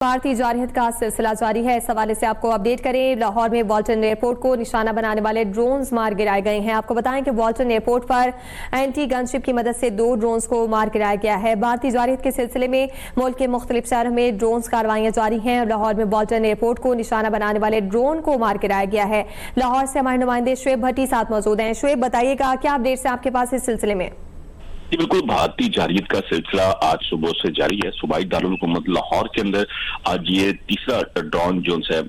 بھارتی جارحیت کا سلسلہ جاری ہے۔ اس حوالے سے آپ کو اپڈیٹ کریں، لاہور میں والٹن ایئرپورٹ کو نشانہ بنانے والے ڈرونز مار گرائے گئے ہیں۔ آپ کو بتائیں کہ والٹن ایئرپورٹ پر اینٹی گن شپ کی مدد سے 2 ڈرونز کو مار گرایا گیا ہے۔ بھارتی جارحیت کے سلسلے میں ملک کے مختلف شہروں میں ڈرونز کاروائیاں جاری ہیں۔ لاہور میں والٹن ایئرپورٹ کو نشانہ بنانے والے ڈرون کو مار گرایا گیا ہے۔ لاہور سے ہمارے نمائندے شعیب بھٹی ساتھ موجود ہیں۔ شعیب، بتائیے گا کیا اپڈیٹس ہیں آپ کے پاس اس سلسلے میں؟ جی بالکل، بھارتی جارحیت کا سلسلہ آج صبح سے جاری ہے۔ صوبائی دارالحکومت لاہور کے اندر آج یہ تیسرا ڈرون جو ہے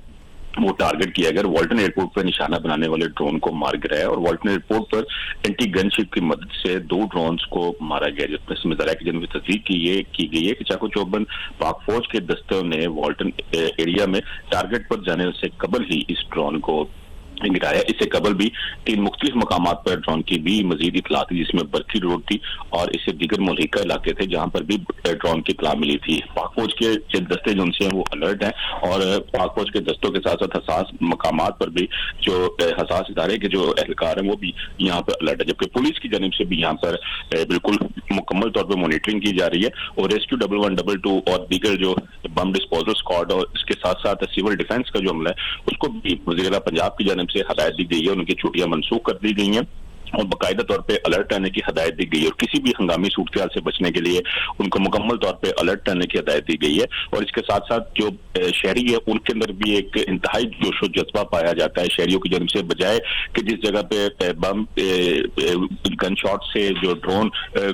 وہ ٹارگٹ کیا گیا، والٹن ایئرپورٹ پر نشانہ بنانے والے ڈرون کو مار گرایا اور والٹن ایئرپورٹ پر اینٹی گن شپ کی مدد سے 2 ڈرونز کو مارا گیا، جس میں سے ذرائع کی جانب سے تصدیق کی گئی ہے کہ چاقو چوبند پاک فوج کے دستوں نے والٹن ایریا میں ٹارگٹ پر جانے سے قبل ہی اس ڈرون کو گرایا۔ اس سے قبل بھی 3 مختلف مقامات پر ڈرون کی بھی مزید اطلاع تھی، جس میں برقی روڈ تھی اور اس سے دیگر ملحقہ علاقے تھے جہاں پر بھی ڈرون کی اطلاع ملی تھی۔ پاک فوج کے دستے جو ان سے ہیں وہ الرٹ ہیں اور پاک فوج کے دستوں کے ساتھ ساتھ حساس مقامات پر بھی جو حساس ادارے کے جو اہلکار ہیں وہ بھی یہاں پر الرٹ ہے، جبکہ پولیس کی جانب سے بھی یہاں پر بالکل مکمل طور پر مانیٹرنگ کی جا رہی ہے اور ریسکیو 1112 اور دیگر جو بم ڈسپوزل اسکواڈ اور اس کے ساتھ ساتھ سول ڈیفنس کا جو عملہ ہے اس کو بھی وزیر اعلیٰ پنجاب کی جانب سے ہدایت دی گئی ہے، ان کی چھٹیاں منسوخ کر دی گئی ہیں اور باقاعدہ طور پہ الرٹ رہنے کی ہدایت دی گئی ہے اور کسی بھی ہنگامی صورتحال سے بچنے کے لیے ان کو مکمل طور پہ الرٹ رہنے کی ہدایت دی گئی ہے۔ اور اس کے ساتھ ساتھ جو شہری ہے ان کے اندر بھی ایک انتہائی جوش و جذبہ پایا جاتا ہے شہریوں کی جانب سے، بجائے کہ جس جگہ پہ بم گن شاٹ سے جو ڈرون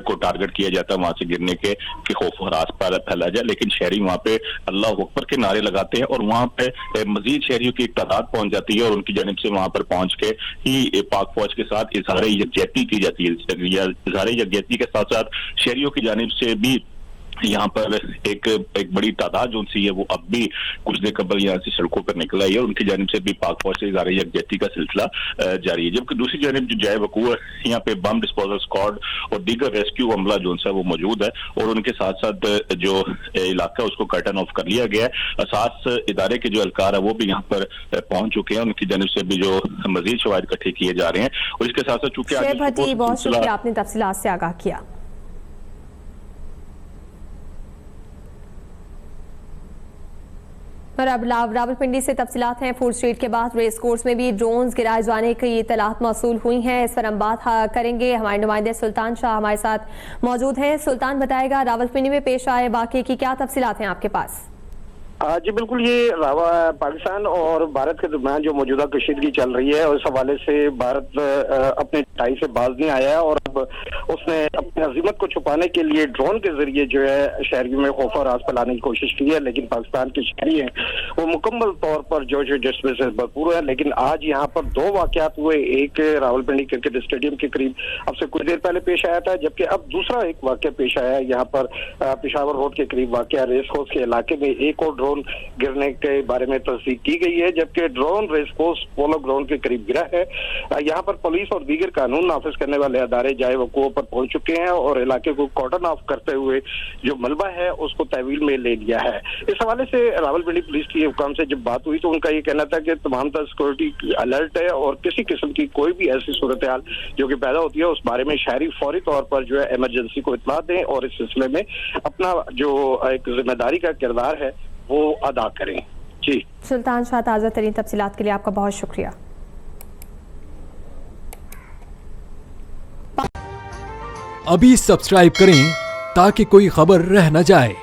کو ٹارگٹ کیا جاتا ہے وہاں سے گرنے کے خوف و ہراس پر پھیلا جائے، لیکن شہری وہاں پہ اللہ اکبر کے نعرے لگاتے ہیں اور وہاں پہ مزید شہریوں کی ایک تعداد پہنچ جاتی ہے اور ان کی جانب سے وہاں پر پہنچ کے ہی پاک فوج کے ساتھ اظہار یکجہتی کی جاتی ہے۔ اظہار یکجہتی کے ساتھ ساتھ شہریوں کی جانب سے بھی یہاں پر ایک بڑی تعداد جو سی ہے وہ اب بھی کچھ دیر قبل یہاں سے سڑکوں پر نکل آئی ہے اور ان کی جانب سے بھی پاک فوج سے اظہار یکجہتی کا سلسلہ جاری ہے، جبکہ دوسری جانب جو جائے وقوع یہاں پہ بم ڈسپوزل اسکواڈ اور دیگر ریسکیو عملہ جو ہے وہ موجود ہے اور ان کے ساتھ ساتھ جو علاقہ اس کو کرٹن آف کر لیا گیا ہے۔ اساس ادارے کے جو اہلکار ہے وہ بھی یہاں پر پہنچ چکے ہیں، ان کی جانب سے بھی جو مزید شواہد اکٹھے کیے جا رہے ہیں اور اس کے ساتھ ساتھ چونکہ شعیب بھٹی، بہت شکریہ، آپ نے تفصیلات سے آگاہ کیا۔ اور اب راولپنڈی سے تفصیلات ہیں۔ فوڈ اسٹریٹ کے بعد ریس کورس میں بھی ڈرونز گرائے جانے کی اطلاعات موصول ہوئی ہیں، اس پر ہم بات کریں گے۔ ہمارے نمائندے سلطان شاہ ہمارے ساتھ موجود ہیں۔ سلطان، بتائے گا راولپنڈی میں پیش آئے واقعے کی کیا تفصیلات ہیں آپ کے پاس؟ جی بالکل، یہ پاکستان اور بھارت کے درمیان جو موجودہ کشیدگی چل رہی ہے اس حوالے سے بھارت اپنے ٹائی سے باز نہیں آیا ہے اور اب اس نے اپنی عظمت کو چھپانے کے لیے ڈرون کے ذریعے جو ہے شہریوں میں خوف و ہراس پھیلانے کی کوشش کی ہے، لیکن پاکستان کے شہری ہیں وہ مکمل طور پر جوش و جذبے سے بھرپور ہے۔ لیکن آج یہاں پر 2 واقعات ہوئے، ایک راولپنڈی کرکٹ اسٹیڈیم کے قریب اب سے کچھ دیر پہلے پیش آیا تھا، جبکہ اب دوسرا ایک واقعہ پیش آیا ہے یہاں پر پشاور روڈ کے قریب واقعہ ریس کورس کے علاقے میں ایک اور ڈرون گرنے کے بارے میں تصدیق کی گئی ہے، جبکہ drone race course polo ground کے قریب گرا ہے۔ یہاں پر پولیس اور دیگر قانون نافذ کرنے والے ادارے جائے وقوع پر پہنچ چکے ہیں اور علاقے کو کارڈن آف کرتے ہوئے جو ملبہ ہے اس کو تحویل میں لے لیا ہے۔ اس حوالے سے راولپنڈی پولیس کی حکام سے جب بات ہوئی تو ان کا یہ کہنا تھا کہ تمام تر سیکورٹی الرٹ ہے اور کسی قسم کی کوئی بھی ایسی صورتحال جو کہ پیدا ہوتی ہے اس بارے میں شہری فوری طور پر جو ہے ایمرجنسی کو اطلاع دیں اور اس سلسلے میں اپنا جو ایک ذمہ داری کا کردار ہے وہ ادا کریں۔ جی سلطان شاہ، تازہ ترین تفصیلات کے لیے آپ کا بہت شکریہ۔ ابھی سبسکرائب کریں تاکہ کوئی خبر رہ نہ جائے۔